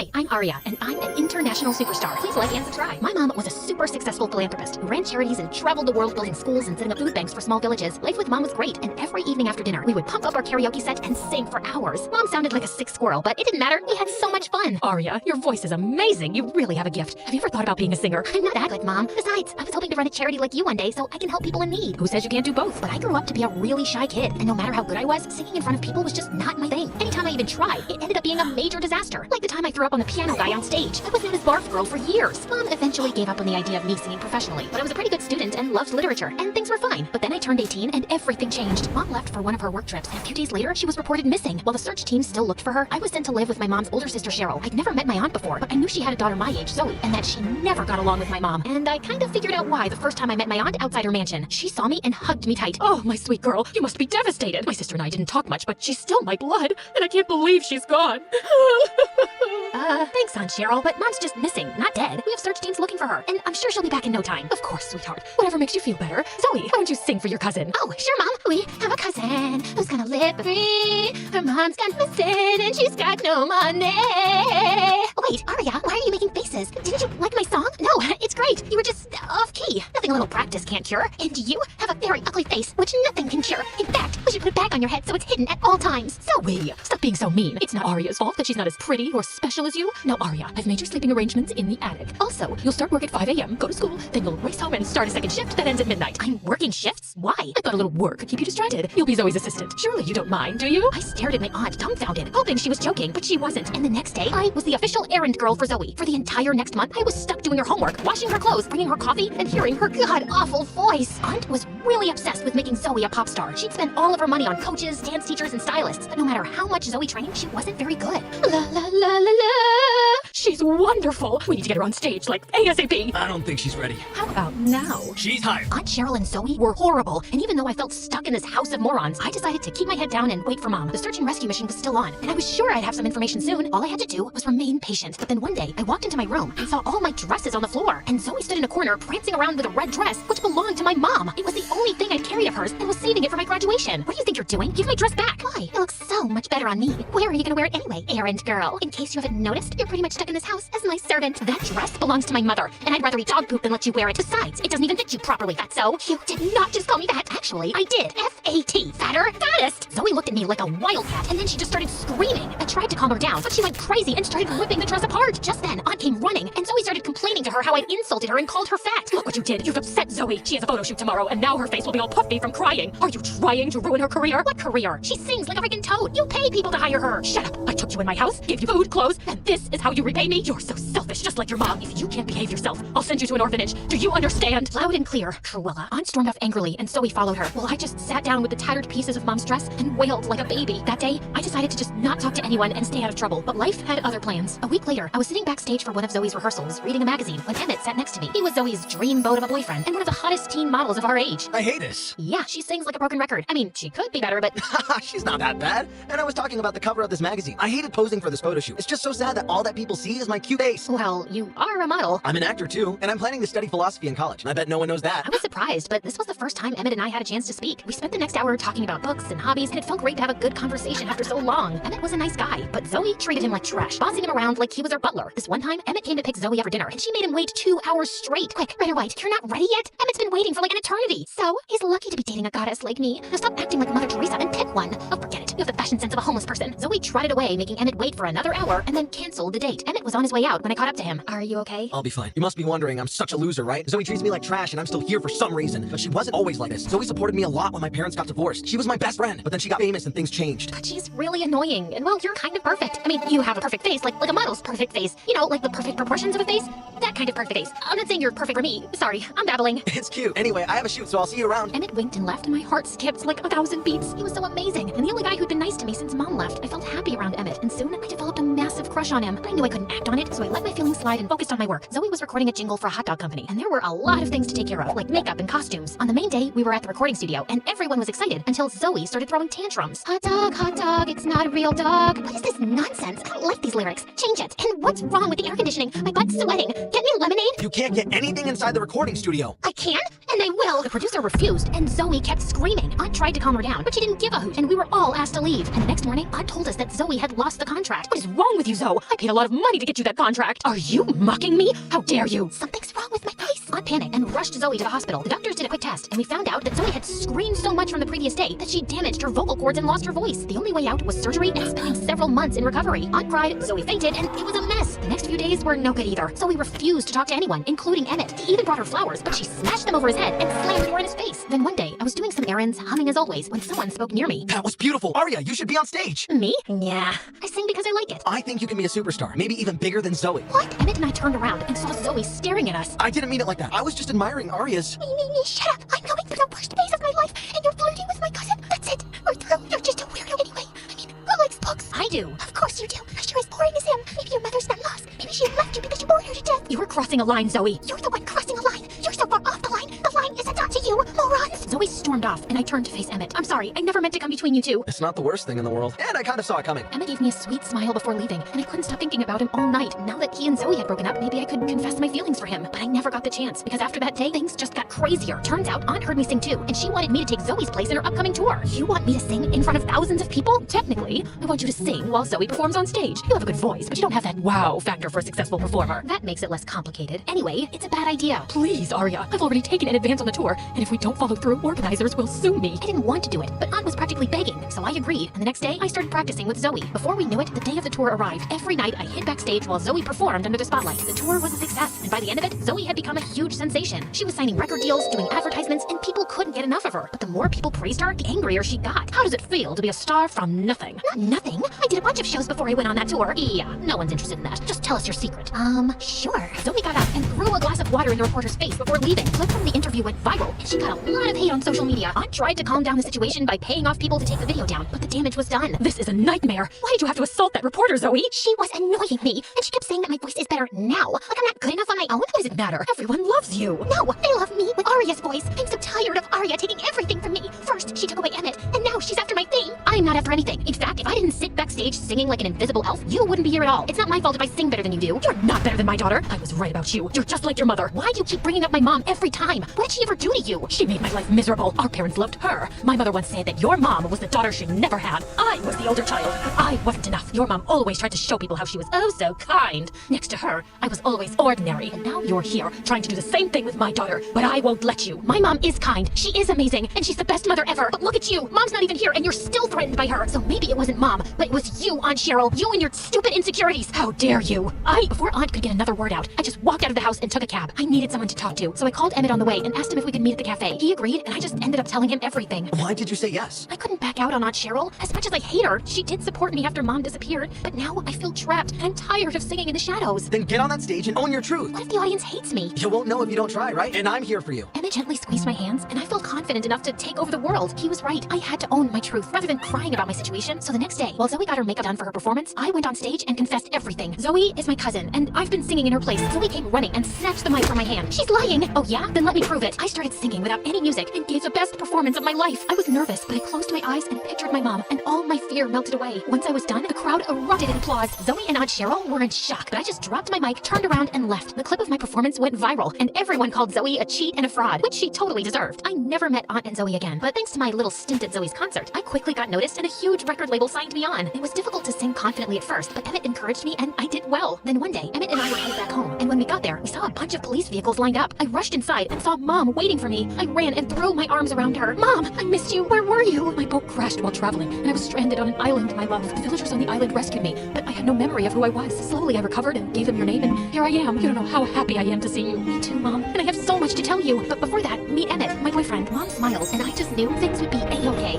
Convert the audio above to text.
Hi, I'm Aria, and I'm an international superstar. Please like and subscribe. My mom was a super successful philanthropist who ran charities and traveled the world building schools and setting up food banks for small villages. Life with Mom was great, and every evening after dinner, we would pump up our karaoke set and sing for hours. Mom sounded like a sick squirrel, but it didn't matter. We had so much fun. Aria, your voice is amazing. You really have a gift. Have you ever thought about being a singer? I'm not that good, Mom. Besides, I was hoping to run a charity like you one day so I can help people in need. Who says you can't do both? But I grew up to be a really shy kid, and no matter how good I was, singing in front of people was just not my thing. Anytime I even tried, it ended up being a major disaster. Like the time I threw up on the piano guy on stage. I was known as Barf Girl for years. Mom eventually gave up on the idea of me singing professionally, but I was a pretty good student and loved literature, and things were fine. But then I turned 18 and everything changed. Mom left for one of her work trips, and a few days later, she was reported missing. While the search team still looked for her, I was sent to live with my mom's older sister Cheryl. I'd never met my aunt before, but I knew she had a daughter my age, Zoe, and that she never got along with my mom. And I kind of figured out why the first time I met my aunt outside her mansion. She saw me and hugged me tight. Oh, my sweet girl, you must be devastated. My sister and I didn't talk much, but she's still my blood, and I can't believe she's gone. Thanks, Aunt Cheryl, but Mom's just missing, not dead. We have search teams looking for her, and I'm sure she'll be back in no time. Of course, sweetheart. Whatever makes you feel better. Zoe, why don't you sing for your cousin? Oh, sure, Mom. We have a cousin who's gonna live free. Her mom's gone missing, and she's got no money. Wait, Aria, why are you making faces? Didn't you like my song? No, it's great. You were just off-key. Nothing a little practice can't cure. And you have a very ugly face, which nothing can cure. In fact, we should put it back on your head so it's hidden at all times. Zoe, stop being so mean. It's not Aria's fault that she's not as pretty or special as you. Now, Aria, I've made your sleeping arrangements in the attic. Also, you'll start work at 5 a.m., go to school, then you'll race home and start a second shift that ends at midnight. I'm working shifts? Why? I've got a little work. Keep you distracted. You'll be Zoe's assistant. Surely you don't mind, do you? I stared at my aunt, dumbfounded, hoping she was joking, but she wasn't. And the next day, I was the official errand girl for Zoe. For the entire next month, I was stuck doing her homework, washing her clothes, bringing her coffee, and hearing her god-awful voice. Aunt was really obsessed with making Zoe a pop star. She'd spend all of her money on coaches, dance teachers, and stylists, but no matter how much Zoe trained, she wasn't very good. La la la la la. She's wonderful. We need to get her on stage, like ASAP. I don't think she's ready. How about now? She's hired. Aunt Cheryl and Zoe were horrible, and even though I felt stuck in this house of morons, I decided to keep my head down and wait for Mom. The search and rescue mission was still on, and I was sure I'd have some information soon. All I had to do was remain patient. But then one day, I walked into my room and saw all my dresses on the floor, and Zoe stood in a corner prancing around with a red dress, which belonged to my mom. It was the only thing I'd carried of hers, and was saving it for my graduation. What do you think you're doing? Give my dress back. Why? It looks so much better on me. Where are you gonna wear it anyway, errand girl? In case you haven't noticed, you're pretty much stuck in this house as my servant. That dress belongs to my mother, and I'd rather eat dog poop than let you wear it. Besides, it doesn't even fit you properly, fatso. You did not just call me that. Actually, I did. F-A-T. Fatter. Fattest. Zoe looked at me like a wildcat, and then she just started screaming. I tried to calm her down, but she went crazy and started ripping the dress apart. Just then, Aunt came running, and Zoe started complaining to her how I'd insulted her and called her fat. Look what you did. You've upset Zoe. She has a photo shoot tomorrow, and now her face will be all puffy from crying. Are you trying to ruin her career? What career? She sings like a freaking toad. You pay people to hire her. Shut up. I took you in my house, gave you food, clothes, and this is how you repay me? You're so selfish, just like your mom. If you can't behave yourself, I'll send you to an orphanage. Do you understand? Loud and clear, Cruella. Aunt stormed off angrily, and Zoe followed her. Well, I just sat down with the tattered pieces of Mom's dress and wailed like a baby. That day, I decided to just not talk to anyone and stay out of trouble. But life had other plans. A week later, I was sitting backstage for one of Zoe's rehearsals, reading a magazine, when Emmett sat next to me. He was Zoe's dreamboat of a boyfriend, and one of the hottest teen models of our age. I hate this. Yeah, she sings like a broken record. I mean, she could be better, but... She's not that bad. And I was talking about the cover of this magazine. I hated posing for this photo shoot. It's just so sad that all that people see is my cute face. Well, you are a model. I'm an actor too, and I'm planning to study philosophy in college. And I bet no one knows that. I was surprised, but this was the first time Emmett and I had a chance to speak. We spent the next hour talking about books and hobbies, and it felt great to have a good conversation after so long. Emmett was a nice guy, but Zoe treated him like trash, bossing him around like he was her butler. This one time, Emmett came to pick Zoe up for dinner, and she made him wait 2 hours straight. Quick, red or white, you're not ready yet? Emmett's been waiting for like an eternity. So, he's lucky to be dating a goddess like me. Now stop acting like Mother Teresa and pick one. Oh, forget it. You have the fashion sense of a homeless person. Zoe trotted away, making Emmett wait for another hour, and then canceled the date. Emmett was on his way out when I caught up to him. Are you okay? I'll be fine. You must be wondering, I'm such a loser, right? Zoe treats me like trash, and I'm still here for some reason. But she wasn't always like this. Zoe supported me a lot when my parents got divorced. She was my best friend, but then she got famous and things changed. But she's really annoying, and well, you're kind of perfect. I mean, you have a perfect face, like a model's perfect face. You know, like the perfect proportions of a face. That kind of perfect face. I'm not saying you're perfect for me. Sorry, I'm babbling. It's cute. Anyway, I have a shoot, so I'll see you around. Emmett winked and left, and my heart skipped like 1,000 beats. He was so amazing, and the only guy who'd been nice to me since Mom left. I felt happy around Emmett, and soon I developed a massive crush on him. But I knew I couldn't act on it, so I let my feelings slide and focused on my work. Zoe was recording a jingle for a hot dog company, and there were a lot of things to take care of, like makeup and costumes. On the main day, we were at the recording studio, and everyone was excited until Zoe started throwing tantrums. Hot dog, it's not a real dog. What is this nonsense? I don't like these lyrics. Change it. And what's wrong with the air conditioning? My butt's sweating. Get me lemonade. You can't get anything inside the recording studio. I can, and I will. The producer refused, and Zoe kept screaming. Aunt tried to calm her down, but she didn't give a hoot, and we were all asked to leave. And the next morning, Aunt told us that Zoe had lost the contract. What is wrong with you, Zoe? I paid a lot of money to get get you that contract. Are you mocking me? How dare you? Something's wrong with my face. Aunt panicked and rushed Zoe to the hospital. The doctors did a quick test, and we found out that Zoe had screamed so much from the previous day that she damaged her vocal cords and lost her voice. The only way out was surgery and spending several months in recovery. Aunt cried, Zoe fainted, and it was a mess. The next few days were no good either. Zoe refused to talk to anyone, including Emmett. He even brought her flowers, but she smashed them over his head and slammed the door in his face. Then one day, I was doing some errands, humming as always, when someone spoke near me. That was beautiful. Arya, you should be on stage. Me? Yeah. I sing because I like it. I think you can be a superstar, maybe even bigger than Zoe. What? Emmett and I turned around and saw Zoe staring at us. I didn't mean it like that. I was just admiring Arya's. Me, shut up. I'm going through the worst phase of my life, and you're flirting with my cousin. That's it. We're through. You're just a weirdo anyway. I mean, who likes books? I do. Of course you do. I'm sure as boring as him. Maybe your mother's not lost. Maybe she left you because you bored her to death. You're crossing a line, Zoe. You're the one crossing a line. You're so far off the line. The line isn't up to you, morons. Zoe stormed off, and I turned to face Emmett. I'm sorry. I never meant to come between you two. It's not the worst thing in the world, and I kind of saw it coming. Emmett gave me a sweet smile before leaving, and I couldn't stop thinking about him all night. Now that he and Zoe had broken up, maybe I could confess my feelings for him. But I never got the chance, because after that day, things just got crazier. Turns out Aunt heard me sing too, and she wanted me to take Zoe's place in her upcoming tour. You want me to sing in front of thousands of people? Technically, I want you to sing while Zoe performs on stage. You have a good voice, but you don't have that wow factor for a successful performer. That makes it less complicated. Anyway, it's a bad idea. Please, Arya. I've already taken an advance on the tour, and if we don't follow through, organizers will sue me. I didn't want to do it, but Aunt was practically begging, so I agreed. And the next day, I started practicing with Zoe. Before we knew it, the day of the tour arrived. Every night, I hid backstage while Zoe performed under the spotlight. The tour was a success, and by the end of it, Zoe had become a huge sensation. She was signing record deals, doing advertisements, and people couldn't get enough of her. But the more people praised her, the angrier she got. How does it feel to be a star from nothing? Not nothing. I did a bunch of shows before I went on that tour. Yeah, no one's interested in that. Just tell us your secret. Sure. Zoe got up and threw a glass of water in the reporter's face before leaving. Clip from the interview went viral, and she got a lot of hate on social media. Aunt tried to calm down the situation by paying off people to take the video down, but the damage was done. This is a nightmare. Why did you have to assault that reporter, Zoe? She was annoying me, and she kept saying that my voice is better now. Like I'm not good enough on my own. What does it matter? Everyone loves you. No, they love me with Arya's voice. I'm so tired of Arya taking everything from me. First, she took away Emmett, and now she's after my fame. I'm not after anything. In fact, if I didn't sit backstage singing like an invisible elf, you wouldn't be here at all. It's not my fault if I sing better than you do. You're not better than my daughter. I was right about you. You're just like your mother. Why do you keep bringing up my mom every time? What did she ever do to you? She made my life miserable. Our parents loved her. My mother once said that your mom was the daughter she never had. I was the older child, but I wasn't enough. Your mom always tried to show people how she was oh so kind. Next to her, I was always ordinary. And now you're here, trying to do the same thing with my daughter. But I won't let you. My mom is kind. She is amazing. And she's the best mother ever. But look at you. Mom's not even here, and you're still threatened by her. So maybe it wasn't Mom, but it was you, Aunt Cheryl. You and your stupid insecurities. How dare you? Before Aunt could get another word out, I just walked out of the house and took a cab. I needed someone to talk to, so I called Emmett on the way and asked him if we could meet at the cafe. He agreed, and I just ended up telling him everything. Why did you say yes? I couldn't back out on Aunt Cheryl. As much as I hate her, she did support me after Mom disappeared, but now I feel trapped, and I'm tired of singing in the shadows. Then get on that stage and own your truth. What if the audience hates me? You won't know if you don't try, right? And I'm here for you. Emmett gently squeezed my hands, and I felt confident enough to take over the world. He was right. I had to own my truth, rather than crying about my situation. So the next day, while Zoe got her makeup done for her performance, I went on stage and confessed everything. Zoe is my cousin, and I've been singing in her place. Zoe came running and snatched the mic from my hand. She's lying! Oh yeah? Then let me prove it. I started singing without any music and gave the best performance of my life. I was nervous, but I closed my eyes and pictured my mom, and all my fear melted away. Once I was done, the crowd erupted in applause. Zoe and Aunt Cheryl were in shock, but I just dropped my mic, turned around, and left. The clip of my performance went viral, and everyone called Zoe a cheat and a fraud, which she totally deserved. I never met Aunt and Zoe again, but thanks to my little stint at Zoe's concert, I quickly got noticed, and a huge record label signed me on. It was difficult to sing confidently at first, but Emmett encouraged me, and I did well. Then one day, Emmett and I were headed back home, and when we got there, we saw a bunch of police vehicles lined up. I rushed inside and saw Mom waiting for me. I ran and threw my arms around her. Mom, I missed you. Where were you? My boat crashed while traveling, and I was stranded on an island, my love. The villagers on the island rescued me, but I had no memory of who I was. Slowly, I recovered and gave them your name, and here I am. You don't know how happy I am to see you. Me too, Mom. And I have so much to tell you. But before that, meet Emmett, my boyfriend. Mom smiled, and I just knew things would be A-okay.